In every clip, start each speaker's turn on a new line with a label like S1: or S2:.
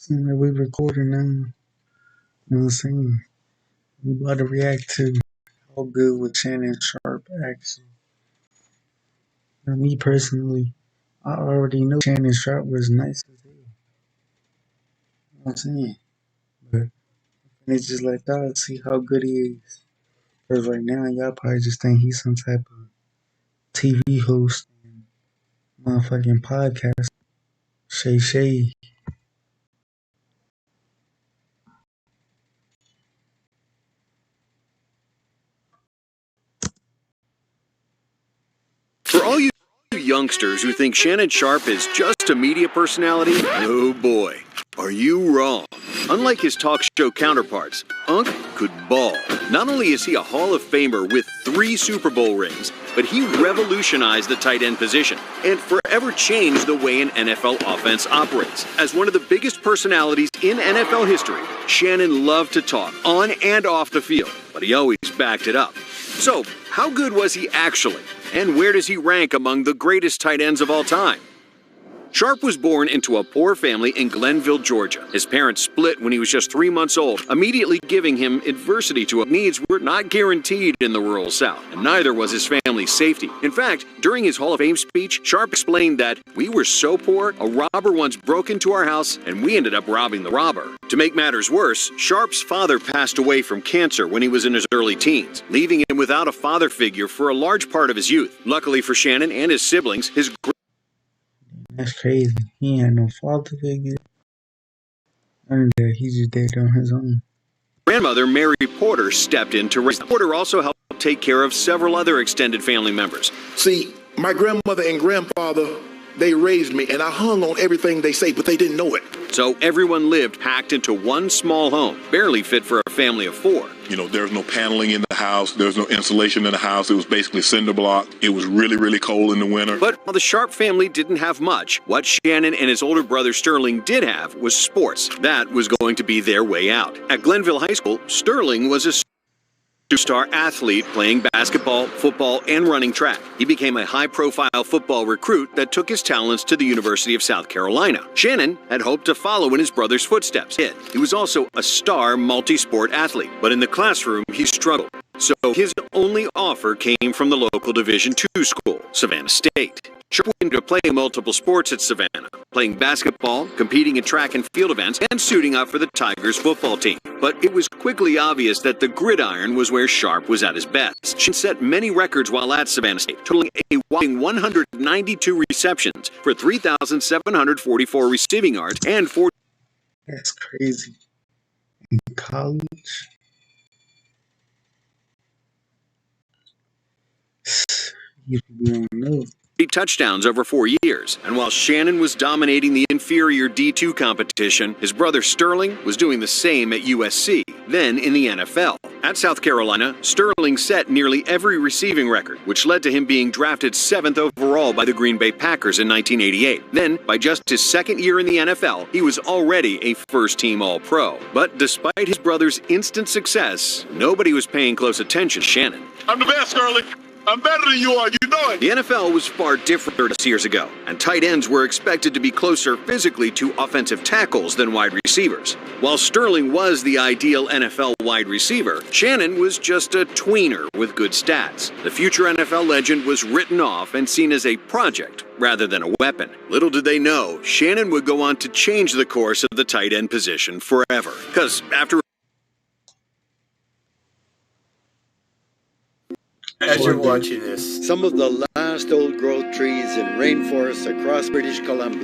S1: That we recording now. You know what I'm saying? We about to react to how good was Shannon Sharpe actually. Now, me personally, I already know Shannon Sharpe was nice as hell. You know what I'm saying? But it's just like that, see how good he is. Because right now, y'all probably just think he's some type of TV host and motherfucking podcast. Shay.
S2: For all you youngsters who think Shannon Sharpe is just a media personality, oh boy, are you wrong. Unlike his talk show counterparts, Unc could ball. Not only is he a Hall of Famer with 3 Super Bowl rings, but he revolutionized the tight end position and forever changed the way an NFL offense operates. As one of the biggest personalities in NFL history, Shannon loved to talk on and off the field, but he always backed it up. So, how good was he actually? And where does he rank among the greatest tight ends of all time? Sharpe was born into a poor family in Glenville, Georgia. His parents split when he was just 3 months old, immediately giving him adversity to needs were not guaranteed in the rural South, and neither was his family's safety. In fact, during his Hall of Fame speech, Sharpe explained that we were so poor, a robber once broke into our house, and we ended up robbing the robber. To make matters worse, Sharpe's father passed away from cancer when he was in his early teens, leaving him without a father figure for a large part of his youth. Luckily for Shannon and his siblings, his
S1: That's crazy. He had no father figure. And he just did on his own.
S2: grandmother, Mary Porter, stepped in to raise. Porter also helped take care of several other extended family members.
S3: See, my grandmother and grandfather, they raised me, and I hung on everything they say, but they didn't know it.
S2: So everyone lived packed into one small home, barely fit for a family of 4.
S4: You know, there was no paneling in the house. There was no insulation in the house. It was basically cinder block. It was really, really cold in the winter.
S2: But while the Sharpe family didn't have much, what Shannon and his older brother Sterling did have was sports. That was going to be their way out. At Glenville High School, Sterling was a two-star athlete playing basketball, football, and running track. He became a high-profile football recruit that took his talents to the University of South Carolina. Shannon had hoped to follow in his brother's footsteps. He was also a star multi-sport athlete, but in the classroom, he struggled. So his only offer came from the local Division II school, Savannah State. Sharpe went to play multiple sports at Savannah, playing basketball, competing in track and field events, and suiting up for the Tigers football team. But it was quickly obvious that the gridiron was where Sharpe was at his best. She set many records while at Savannah State, totaling a whopping 192 receptions for 3,744 receiving yards and 40.
S1: That's crazy. In college? You don't know.
S2: Touchdowns over 4 years. And while Shannon was dominating the inferior D2 competition, his brother Sterling was doing the same at USC, then in the NFL. At South Carolina, Sterling set nearly every receiving record, which led to him being drafted 7th overall by the Green Bay Packers in 1988. Then, by just his second year in the NFL, he was already a first-team All-Pro. But despite his brother's instant success, nobody was paying close attention to Shannon.
S4: I'm the best, Sterling. I'm better than you are, you know it.
S2: The NFL was far different 30 years ago, and tight ends were expected to be closer physically to offensive tackles than wide receivers. While Sterling was the ideal NFL wide receiver, Shannon was just a tweener with good stats. The future NFL legend was written off and seen as a project rather than a weapon. Little did they know, Shannon would go on to change the course of the tight end position forever. Because after
S5: As you're watching this,
S6: some of the last old-growth trees in rainforests across British Columbia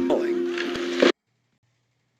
S6: falling.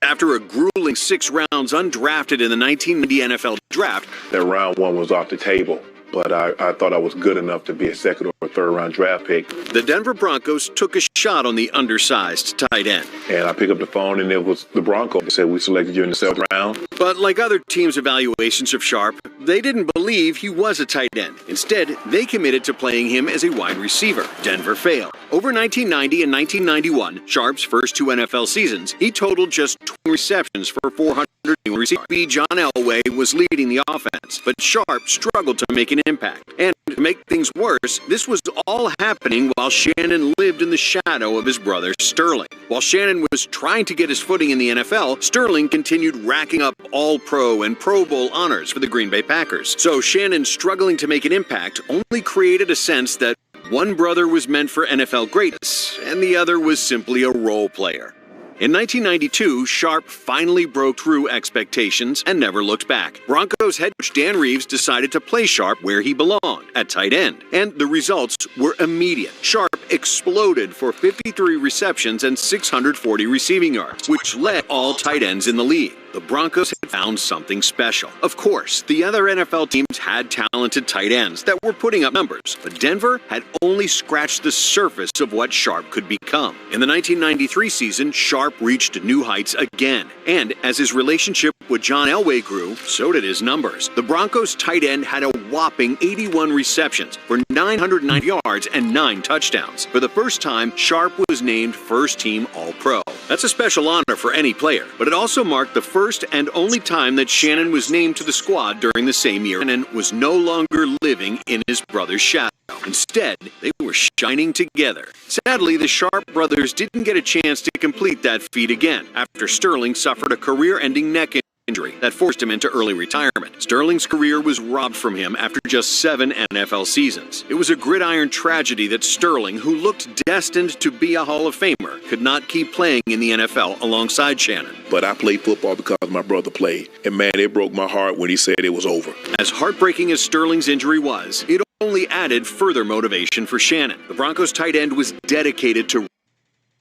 S2: After a grueling 6 rounds undrafted in the 1990 NFL draft,
S4: That round 1 was off the table, but I thought I was good enough to be a second or third round draft pick.
S2: the Denver Broncos took a shot on the undersized tight end.
S4: And I picked up the phone, and it was the Broncos. They said, we selected you in the 7th round.
S2: But like other teams' evaluations of Sharpe, they didn't believe he was a tight end. Instead, they committed to playing him as a wide receiver. Denver failed. Over 1990 and 1991, Sharpe's first 2 NFL seasons, he totaled just 20 receptions for 400 receivers. John Elway was leading the offense, but Sharpe struggled to make an impact. And to make things worse, this was was all happening while Shannon lived in the shadow of his brother Sterling. While Shannon was trying to get his footing in the NFL, Sterling continued racking up All-Pro and Pro Bowl honors for the Green Bay Packers. So Shannon struggling to make an impact only created a sense that one brother was meant for NFL greatness and the other was simply a role player. In 1992, Sharpe finally broke through expectations and never looked back. Broncos head coach Dan Reeves decided to play Sharpe where he belonged, at tight end, and the results were immediate. Sharpe exploded for 53 receptions and 640 receiving yards, which led all tight ends in the league. The Broncos had found something special. Of course, the other NFL teams had talented tight ends that were putting up numbers, but Denver had only scratched the surface of what Sharpe could become. In the 1993 season, Sharpe reached new heights again, and as his relationship with John Elway grew, so did his numbers. The Broncos tight end had a whopping 81 receptions for 990 yards and 9 touchdowns. For the first time, Sharpe was named first-team All-Pro. That's a special honor for any player, but it also marked the first and only time that Shannon was named to the squad during the same year and was no longer living in his brother's shadow. Instead, they were shining together. Sadly, the Sharpe brothers didn't get a chance to complete that feat again after Sterling suffered a career-ending neck injury that forced him into early retirement. Sterling's career was robbed from him after just 7 NFL seasons. It was a gridiron tragedy that Sterling, who looked destined to be a Hall of Famer, could not keep playing in the NFL alongside Shannon.
S3: But I played football because my brother played. And man, it broke my heart when he said it was over.
S2: As heartbreaking as Sterling's injury was, it only added further motivation for Shannon. The Broncos tight end was dedicated to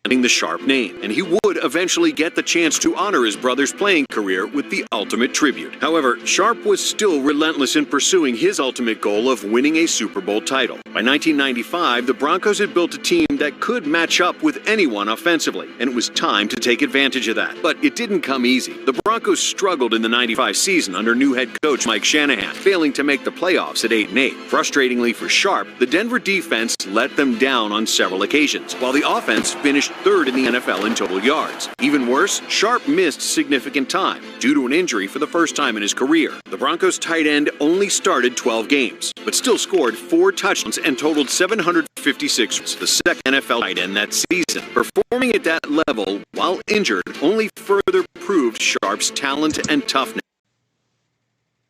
S2: the Sharpe name, and he would eventually get the chance to honor his brother's playing career with the ultimate tribute. However, Sharpe was still relentless in pursuing his ultimate goal of winning a Super Bowl title. By 1995, the Broncos had built a team that could match up with anyone offensively, and it was time to take advantage of that. But it didn't come easy. The Broncos struggled in the 95 season under new head coach Mike Shanahan, failing to make the playoffs at 8-8. Frustratingly for Sharpe, the Denver defense let them down on several occasions, while the offense finished third in the NFL in total yards. Even worse, Sharpe missed significant time due to an injury for the first time in his career. The Broncos tight end only started 12 games, but still scored 4 touchdowns and totaled 756, the second NFL tight end that season. Performing at that level while injured only further proved Sharpe's talent and toughness.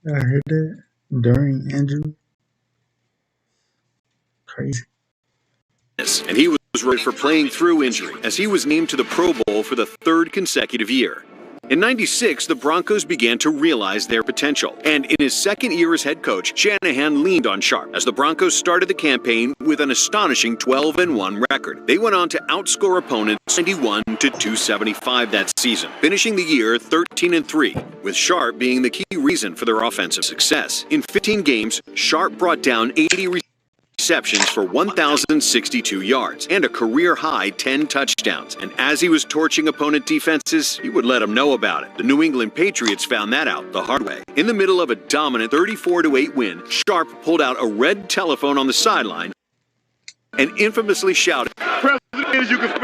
S1: I heard that during injury. Crazy.
S2: And he was ready for playing through injury, as he was named to the Pro Bowl for the 3rd consecutive year. In '96, the Broncos began to realize their potential, and in his second year as head coach, Shanahan leaned on Sharpe as the Broncos started the campaign with an astonishing 12-1 record. They went on to outscore opponents 91-275 that season, finishing the year 13-3, with Sharpe being the key reason for their offensive success. In 15 games, Sharpe brought down 80 receptions for 1,062 yards and a career-high 10 touchdowns. And as he was torching opponent defenses, he would let them know about it. The New England Patriots found that out the hard way. In the middle of a dominant 34-8 win, Sharpe pulled out a red telephone on the sideline and infamously shouted,
S3: President, you can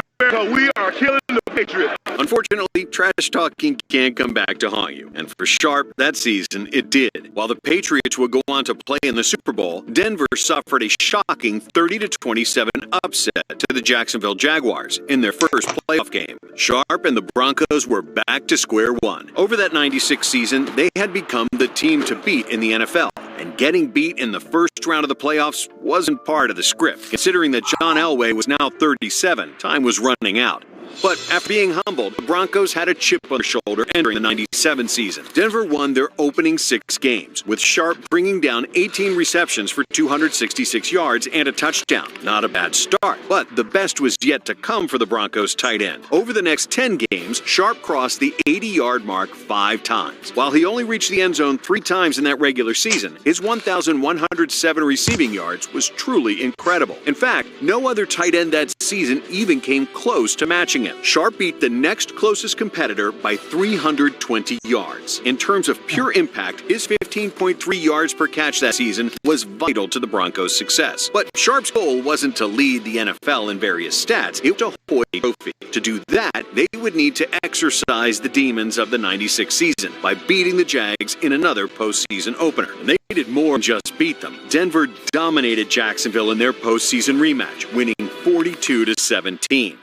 S3: we are killing the Patriots.
S2: Unfortunately, trash talking can come back to haunt you. And for Sharpe, that season, it did. While the Patriots would go on to play in the Super Bowl, Denver suffered a shocking 30-27 upset to the Jacksonville Jaguars in their first playoff game. Sharpe and the Broncos were back to square one. Over that 96 season, they had become the team to beat in the NFL. And getting beat in the first round of the playoffs wasn't part of the script. Considering that John Elway was now 37, time was running out. But after being humbled, the Broncos had a chip on their shoulder entering the 97 season. Denver won their opening 6 games, with Sharpe bringing down 18 receptions for 266 yards and a touchdown. Not a bad start, but the best was yet to come for the Broncos tight end. Over the next 10 games, Sharpe crossed the 80-yard mark 5 times. While he only reached the end zone 3 times in that regular season, his 1,107 receiving yards was truly incredible. In fact, no other tight end that season even came close to matching catching him. Sharpe beat the next closest competitor by 320 yards. In terms of pure impact, his 15.3 yards per catch that season was vital to the Broncos' success. But Sharpe's goal wasn't to lead the NFL in various stats. It was to hoist a trophy. To do that, they would need to exorcise the demons of the 96 season by beating the Jags in another postseason opener. And they did more than just beat them. Denver dominated Jacksonville in their postseason rematch, winning 42-17.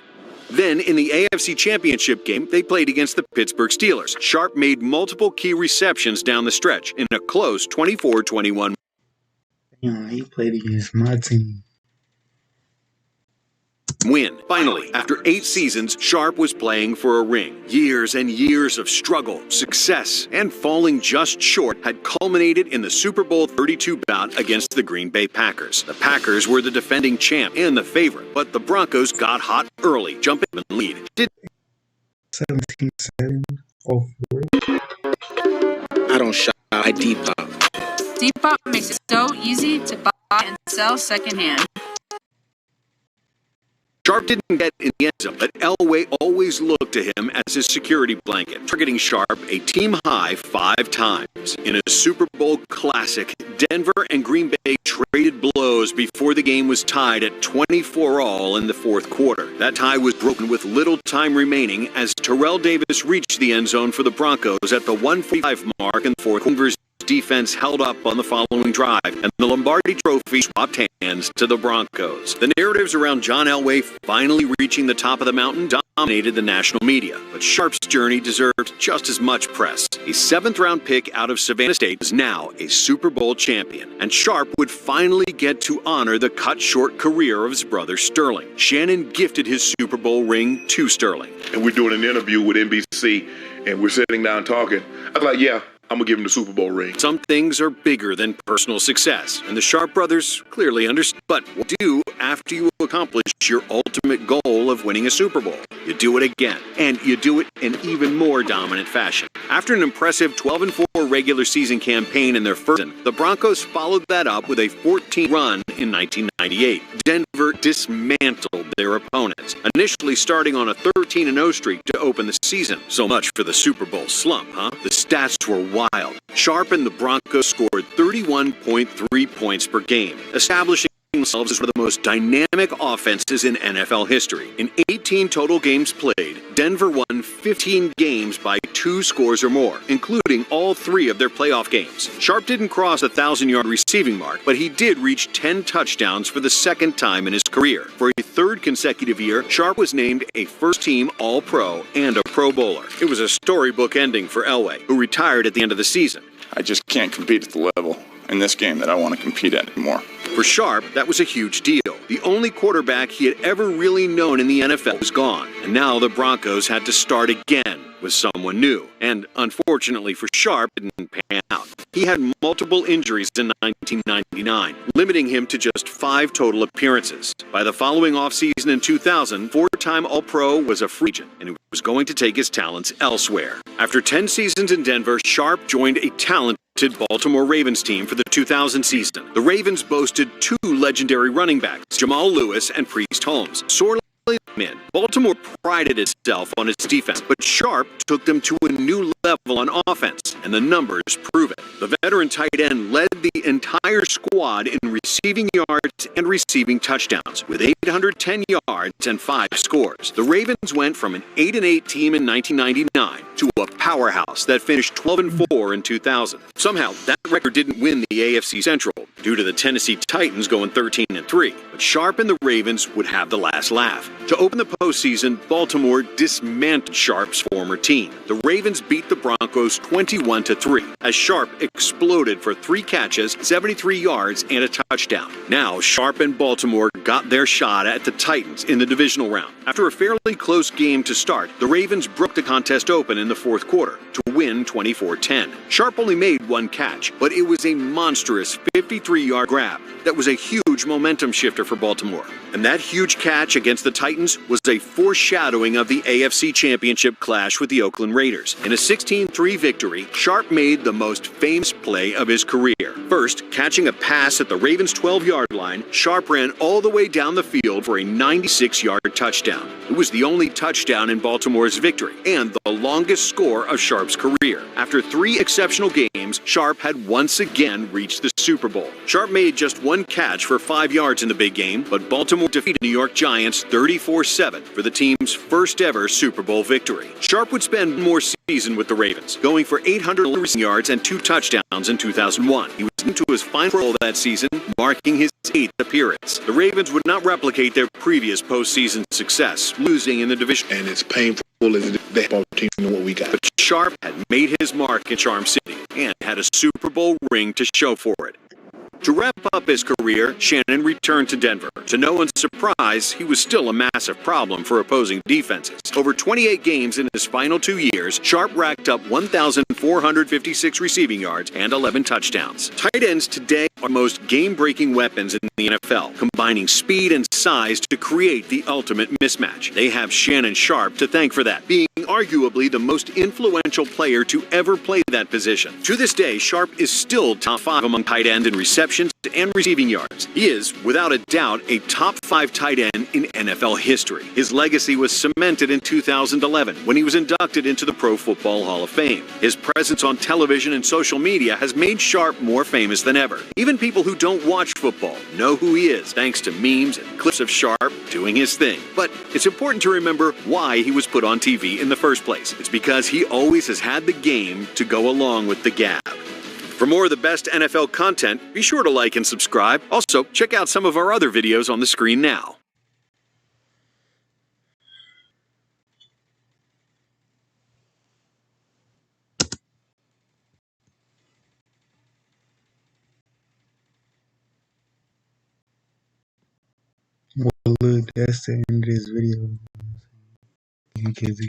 S2: Then, in the AFC Championship game, they played against the Pittsburgh Steelers. Sharpe made multiple key receptions down the stretch in a close 24-21.
S1: He played against my team.
S2: Win. Finally, after 8 seasons, Sharpe was playing for a ring. Years and years of struggle, success, and falling just short had culminated in the Super Bowl 32 bout against the Green Bay Packers. The Packers were the defending champ and the favorite, but the Broncos got hot early, jumping in the lead.
S1: 17-7 or 4.
S7: I don't shop, I Depop.
S8: Depop makes it so easy to buy and sell secondhand.
S2: Sharpe didn't get in the end zone, but Elway always looked to him as his security blanket, targeting Sharpe a team-high 5 times. In a Super Bowl classic, Denver and Green Bay traded blows before the game was tied at 24-all in the fourth quarter. That tie was broken with little time remaining as Terrell Davis reached the end zone for the Broncos at the 1:45 mark in the fourth quarter. Defense held up on the following drive, and the Lombardi Trophy swapped hands to the Broncos. The narratives around John Elway finally reaching the top of the mountain dominated the national media, but Sharpe's journey deserved just as much press. A 7th-round pick out of Savannah State is now a Super Bowl champion, and Sharpe would finally get to honor the cut-short career of his brother Sterling. Shannon gifted his Super Bowl ring to Sterling.
S4: And we're doing an interview with NBC, and we're sitting down talking. I was like, yeah, I'm going to give him the Super Bowl ring.
S2: Some things are bigger than personal success, and the Sharpe brothers clearly understand. But what do after you accomplish your ultimate goal of winning a Super Bowl? You do it again, and you do it in even more dominant fashion. After an impressive 12-4 regular season campaign in their first season, the Broncos followed that up with a 14 run in 1998. Denver dismantled their opponents, initially starting on a 13-0 streak to open the season. So much for the Super Bowl slump, huh? The stats were wild. Sharpe and the Broncos scored 31.3 points per game, establishing themselves as one of the most dynamic offenses in NFL history. In 18 total games played, Denver won 15 games by 2 scores or more, including all 3 of their playoff games. Sharpe didn't cross the 1,000-yard receiving mark, but he did reach 10 touchdowns for the second time in his career. For a 3rd consecutive year, Sharpe was named a first-team All-Pro and a Pro Bowler. It was a storybook ending for Elway, who retired at the end of the season.
S9: I just can't compete at the level in this game that I want to compete at anymore.
S2: For Sharpe, that was a huge deal. The only quarterback he had ever really known in the NFL was gone, and now the Broncos had to start again with someone new. And unfortunately for Sharpe, it didn't pan out. He had multiple injuries in 1999, limiting him to just 5 total appearances. By the following offseason in 2000, 4-time All-Pro was a free agent, and he was going to take his talents elsewhere. After 10 seasons in Denver, Sharpe joined a talented Baltimore Ravens team for the 2000 season. The Ravens boasted 2 legendary running backs, Jamal Lewis and Priest Holmes. Sorely in. Baltimore prided itself on its defense, but Sharpe took them to a new level on offense, and the numbers prove it. The veteran tight end led the entire squad in receiving yards and receiving touchdowns, with 810 yards and 5 scores. The Ravens went from an 8-8 team in 1999 to a powerhouse that finished 12-4 in 2000. Somehow, that record didn't win the AFC Central due to the Tennessee Titans going 13-3, but Sharpe and the Ravens would have the last laugh. To open the postseason, Baltimore dismantled Sharpe's former team. The Ravens beat the Broncos 21-3 as Sharpe exploded for 3 catches, 73 yards, and a touchdown. Now, Sharpe and Baltimore got their shot at the Titans in the divisional round. After a fairly close game to start, the Ravens broke the contest open in the fourth quarter to win 24-10. Sharpe only made 1 catch, but it was a monstrous 53-yard grab that was a huge momentum shifter for Baltimore. And that huge catch against the Titans was a foreshadowing of the AFC Championship clash with the Oakland Raiders. In a 16-3 victory, Sharpe made the most famous play of his career. First, catching a pass at the Ravens' 12-yard line, Sharpe ran all the way down the field for a 96-yard touchdown. It was the only touchdown in Baltimore's victory and the longest score of Sharpe's career. After 3 exceptional games, Sharpe had once again reached the Super Bowl. Sharpe made just 1 catch for 5 yards in the big game, but Baltimore defeated New York Giants 34-7 for the team's first ever Super Bowl victory. Sharpe would spend more season with the Ravens, going for 800 receiving yards and 2 touchdowns in 2001. He was into his final role that season, marking his 8th appearance. The Ravens would not replicate their previous postseason success, losing in the division.
S3: And it's painful as the baseball team know what we got.
S2: But Sharpe had made his mark in Charm City and had a Super Bowl ring to show for it. To wrap up his career, Shannon returned to Denver. To no one's surprise, he was still a massive problem for opposing defenses. Over 28 games in his final 2 years, Sharpe racked up 1,456 receiving yards and 11 touchdowns. Tight ends today are most game-breaking weapons in the NFL, combining speed and size to create the ultimate mismatch. They have Shannon Sharpe to thank for that, being arguably the most influential player to ever play that position. To this day, Sharpe is still top 5 among tight ends in receptions and receiving yards. He is, without a doubt, a top 5 tight end in NFL history. His legacy was cemented in 2011 when he was inducted into the Pro Football Hall of Fame. His presence on television and social media has made Sharpe more famous than ever. Even people who don't watch football know who he is, thanks to memes and clips of Sharpe doing his thing. But it's important to remember why he was put on TV in the first place. It's because he always has had the game to go along with the gab. For more of the best NFL content, be sure to like and subscribe. Also, check out some of our other videos on the screen now.
S1: Well, look, that's the end of this video. Because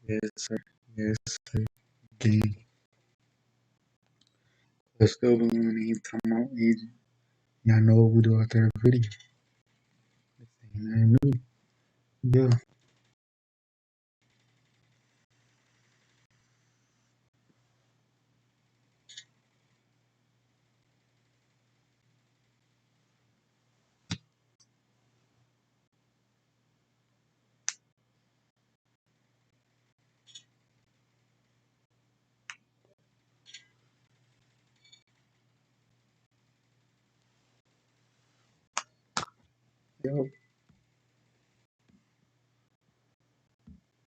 S1: yes, sir. Yes, sir. Game. Let's still the one he talking about agent. Y'all know what we do after the video. Ain't nothing new. Yeah. Yep.